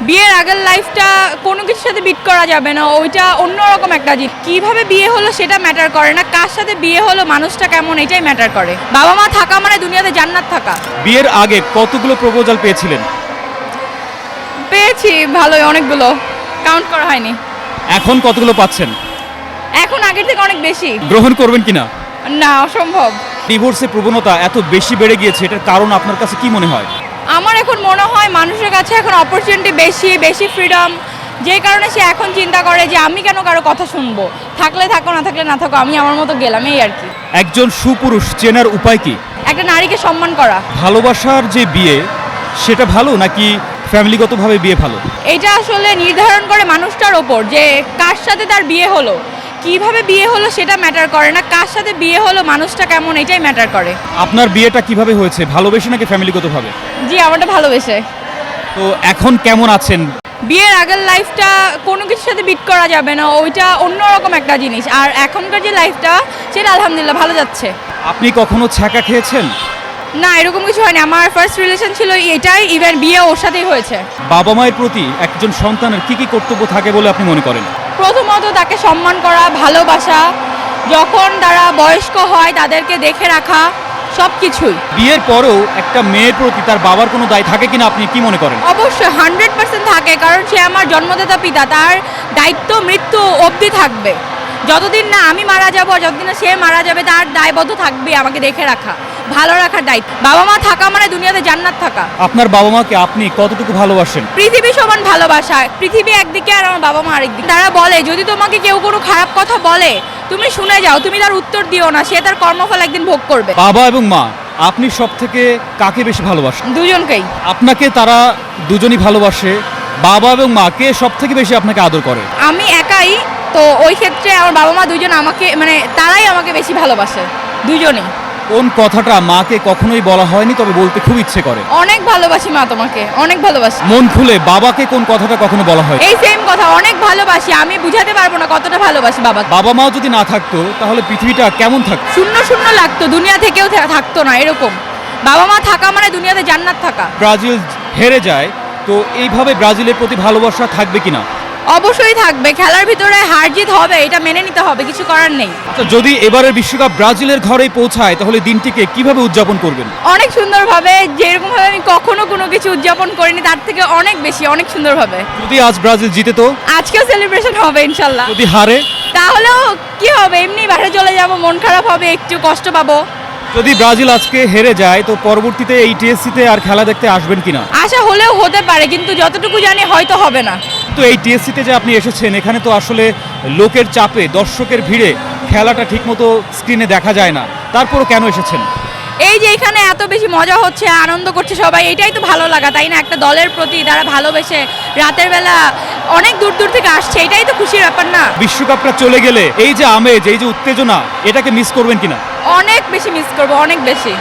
বিয়ের আগের লাইফটা কোনো কিছুর সাথে বিট করা যাবে না, ওইটা অন্যরকম একটা জিনিস। কিভাবে বিয়ে হলো সেটা ম্যাটার করে না, কার সাথে বিয়ে হলো মানুষটা কেমন এটাই ম্যাটার করে। বাবা মা থাকা মানে দুনিয়াতে জান্নাত থাকা। বিয়ের আগে কতগুলো প্রপোজাল পেয়েছিলেন? পেয়েছি ভালোই, অনেকগুলো, কাউন্ট করা হয়নি। এখন কতগুলো পাচ্ছেন? এখন আগের থেকে অনেক বেশি। গ্রহণ করবেন কিনা? না, অসম্ভব। ডিভোর্সের প্রবণতা এত বেশি বেড়ে গিয়েছে, এটার কারণ আপনার কাছে কি মনে হয়? আমার এখন মনে হয় মানুষের কাছে এখন অপরচুনিটি বেশি বেশি ফ্রিডম, যে কারণে সে এখন চিন্তা করে যে আমি কেন কারো কথা শুনবো, থাকলে থাকো না থাকলে না থাকো, আমি আমার মতো গেলাম, এই আর কি। একজন সুপুরুষ চেনার উপায় কি? একটা নারীকে সম্মান করা। ভালোবাসার যে বিয়ে সেটা ভালো নাকি ফ্যামিলিগতভাবে বিয়ে ভালো? এটা আসলে নির্ধারণ করে মানুষটার ওপর যে কার সাথে তার বিয়ে হলো, কিভাবে বিয়ে হলো সেটা ম্যাটার করে না, কার সাথে বিয়ে হলো মানুষটা কেমন এটাই ম্যাটার করে। আপনার বিয়েটা কিভাবে হয়েছে, ভালোবেসে নাকি ফ্যামিলিগতভাবে? জি, আমারটা ভালোবেসে। তো এখন কেমন আছেন? বিয়ের আগের লাইফটা কোনো কিছুর সাথে বিট করা যাবে না, ওইটা অন্যরকম একটা জিনিস। আর এখনকার যে লাইফটা সেটা আলহামদুলিল্লাহ ভালো যাচ্ছে। আপনি কখনো ছ্যাঁকা খেয়েছেন? না, এরকম কিছু হয়নি। আমার ফার্স্ট রিলেশন ছিল এটাই, ইভেন বিয়ে ওর সাথেই হয়েছে। বাবা মায়ের প্রতি একজন সন্তানের কি কি কর্তব্য থাকে বলে আপনি মনে করেন? প্রথমত তাকে সম্মান করা, ভালোবাসা, যখন তারা বয়স্ক হয় তাদেরকে দেখে রাখা, সব কিছুই। বিয়ের পরেও একটা মেয়ের প্রতি তার বাবার কোনো দায় থাকে কিনা আপনি কি মনে করেন? অবশ্যই 100% থাকে, কারণ সে আমার জন্মদাতা পিতা, তার দায়িত্ব মৃত্যু অবধি থাকবে। যতদিন না আমি মারা যাব, যতদিন না সে মারা যাবে, তার দায়বদ্ধ থাকবে আমাকে দেখে রাখা, ভালো রাখার দায়িত্ব। বাবা মা থাকা মানে দুনিয়াতে জান্নাত থাকা। আপনার বাবা মাকে আপনি কতটুকু ভালোবাসেন? পৃথিবী সমান ভালোবাসা। পৃথিবী একদিকে আর আমার বাবা মা আরেকদিকে। তারা বলে যদি তোমাকে কেউ কোনো খারাপ কথা বলে তুমি শুনে যাও, তুমি তার উত্তর দিও না, সে তার কর্মফল একদিন ভোগ করবে। বাবা এবং মা, আপনি সব থেকে কাকে বেশি ভালোবাসেন? দুজনকেই। আপনাকে তারা দুজনই ভালোবাসে, বাবা এবং মা কে সব থেকে বেশি আপনাকে আদর করে? আমি একাই, তো ওই ক্ষেত্রে আমার বাবা মা দুজন আমাকে, মানে তারাই আমাকে বেশি ভালোবাসে, দুজনেই। কোন কথাটা মাকে কখনোই বলা হয়নি তবে বলতে খুব ইচ্ছে করে? অনেক ভালোবাসি মা, তোমাকে অনেক ভালোবাসি। মন খুলে বাবাকে কোন কথাটা কখনো বলা হয়? এই সেম কথা, অনেক ভালোবাসি। আমি বুঝাতে পারবো না কতটা ভালোবাসি বাবাকে। বাবা মাও যদি না থাকতো তাহলে পৃথিবীটা কেমন থাকতো? শূন্য শূন্য লাগতো, দুনিয়া থেকেও থাকতো না এরকম। বাবা মা থাকা মানে দুনিয়াতে জান্নাত থাকা। ব্রাজিল হেরে যায়, তো এইভাবে ব্রাজিলের প্রতি ভালোবাসা থাকবে কিনা? অবশ্যই থাকবে, খেলার ভিতরে হার জিত হবে, এটা মেনে নিতে হবে, কিছু করার নেই। আচ্ছা, যদি এবারের বিশ্বকাপ ব্রাজিলের ঘরেই পৌঁছায় তাহলে দিনটিকে কিভাবে উদযাপন করবেন? অনেক সুন্দরভাবে, যেরকম ভাবে আমি কখনো কোনো কিছু উদযাপন করিনি তার থেকে অনেক বেশি, অনেক সুন্দরভাবে। যদি আজ ব্রাজিল জিতে তো? আজকেও সেলিব্রেশন হবে ইনশাল্লাহ। যদি হারে? তাহলেও কি হবে, এমনি বাইরে চলে যাব, মন খারাপ হবে, একটু কষ্ট পাবো। যদি ব্রাজিল আজকে হেরে যায় তো পরবর্তীতে এই টিএসসিতে আর খেলা দেখতে আসবেন কিনা? আশা হলেও হতে পারে, কিন্তু যতটুকু জানি হয়তো হবে না। তো এই টিএসসিতে যে আপনি এসেছেন, এখানে তো আসলে লোকের চাপে, দর্শকের ভিড়ে খেলাটা ঠিকমতো স্ক্রিনে দেখা যায় না, তারপরও কেন এসেছেন? এই যে এখানে এত বেশি মজা হচ্ছে, আনন্দ করছে সবাই, এটাই তো ভালো লাগা, তাই না? একটা দলের প্রতি তারা ভালোবেসে রাতের বেলা অনেক দূর দূর থেকে আসছে, এটাই তো খুশির ব্যাপার না? বিশ্বকাপটা চলে গেলে এই যে আমেজ, এই যে উত্তেজনা, এটাকে মিস করবেন কিনা? অনেক বেশি মিস করবো, অনেক বেশি।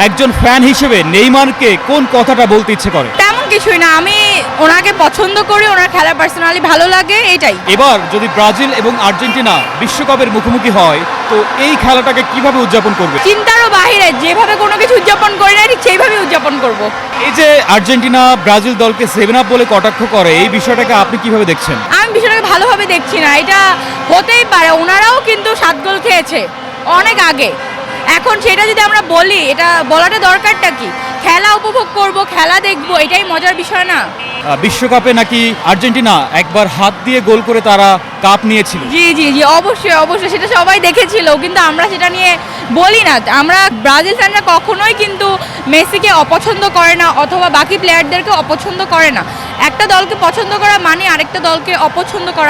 একজন ফ্যান হিসেবে নেইমারকে কোন কথাটা বলতে ইচ্ছে করে? তেমন কিছুই না, আমি ওনাকে পছন্দ করি, ওনার খেলা পার্সোনালি ভালো লাগে, এইটাই। এবার যদি ব্রাজিল এবং আর্জেন্টিনা বিশ্বকাপের মুখোমুখি হয় তো এই খেলাটাকে কিভাবে উদযাপন করবে? চিন্তারও বাইরে, যেভাবে কোনো কিছু উদযাপন করি না ঠিক সেইভাবেই উদযাপন করব। এই যে আর্জেন্টিনা ব্রাজিল দলকে 7 আপ বলে কটাক্ষ করে, এই বিষয়টাকে আপনি কিভাবে দেখছেন? আমি বিষয়টাকে ভালোভাবে দেখছি না, এটা হতেই পারে, ওনারাও কিন্তু 7 গোল খেয়েছে অনেক আগে। এখন সেটা যদি আমরা বলি, এটা বলাটা দরকারটা কি? খেলা উপভোগ করব, খেলা দেখব, এটাই মজার বিষয় না? বিশ্বকাপে নাকি আর্জেন্টিনা একবার হাত দিয়ে গোল করে তারা কাপ নিয়েছিল। জি জি জি, অবশ্যই অবশ্যই, সেটা সবাই দেখেছিল, কিন্তু আমরা সেটা নিয়ে বলি না। আমরা ব্রাজিল ফ্যানরা কখনোই কিন্তু মেসিকে অপছন্দ করে না, অথবা বাকি প্লেয়ারদেরকে অপছন্দ করে না। একটা দলকে পছন্দ করা মানে আরেকটা দলকে অপছন্দ করা